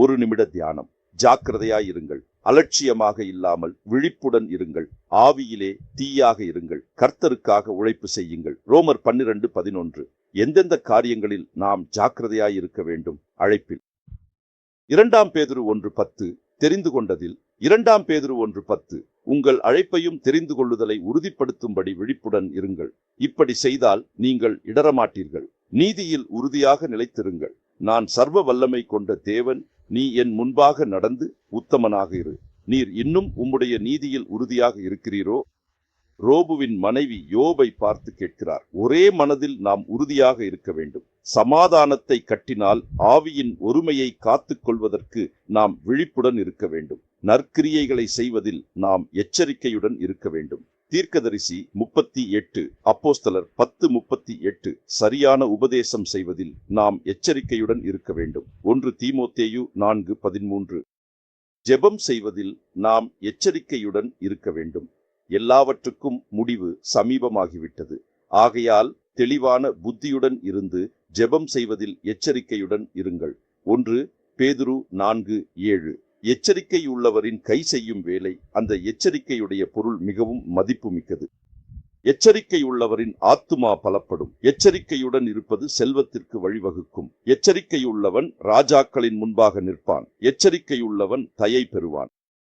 ஒரு நிமிட தியானம். ஜாக்கிரதையாயிருங்கள், அலட்சியமாக இல்லாமல் விழிப்புடன் இருங்கள், ஆவியிலே தீயாக இருங்கள், கர்த்தருக்காக உழைப்பு செய்யுங்கள். ரோமர் 12:11. எந்தெந்த காரியங்களில் நாம் ஜாக்கிரதையாயிருக்க வேண்டும்? அழைப்பில். 2 பேதுரு 1:10 தெரிந்து கொண்டதில். 2 பேதுரு 1:10 உங்கள் அழைப்பையும் தெரிந்து கொள்ளுதலை உறுதிப்படுத்தும்படி விழிப்புடன் இருங்கள். இப்படி செய்தால் நீங்கள் இடரமாட்டீர்கள். நீதியில் உறுதியாக நிலைத்திருங்கள். நான் சர்வ வல்லமை கொண்ட தேவன், நீ என் முன்பாக நடந்து உத்தமனாக இரு. நீர் இன்னும் உம்முடைய நீதியில் உறுதியாக இருக்கிறீரோ? ரோபுவின் மனைவி யோபை பார்த்து கேட்கிறார். ஒரே மனதில் நாம் உறுதியாக இருக்க வேண்டும். சமாதானத்தை கட்டினால் ஆவியின் ஒருமையை காத்துக் கொள்வதற்கு நாம் விழிப்புடன் இருக்க வேண்டும். நற்கிரியைகளை செய்வதில் நாம் எச்சரிக்கையுடன் இருக்க வேண்டும். தீர்க்கதரிசி 38, அப்போஸ்தலர் 10:38 சரியான உபதேசம் செய்வதில் நாம் எச்சரிக்கையுடன் இருக்க வேண்டும். 1 தீமோத்தேயு 4:13 ஜெபம் செய்வதில் நாம் எச்சரிக்கையுடன் இருக்க வேண்டும். எல்லாவற்றுக்கும் முடிவு சமீபமாகிவிட்டது. ஆகையால் தெளிவான புத்தியுடன் இருந்து ஜெபம் செய்வதில் எச்சரிக்கையுடன் இருங்கள். 1 பேதுரு 4:7 எச்சரிக்கை உள்ளவரின் கை செய்யும் வேலை. அந்த எச்சரிக்கையுடைய பொருள் மிகவும் மதிப்புமிக்கது. எச்சரிக்கை உள்ளவரின் ஆத்துமா பலப்படும். எச்சரிக்கையுடன் இருப்பது செல்வத்திற்கு வழிவகுக்கும். எச்சரிக்கையுள்ளவன் ராஜாக்களின் முன்பாக நிற்பான். எச்சரிக்கையுள்ளவன் தயை பெறுவான்.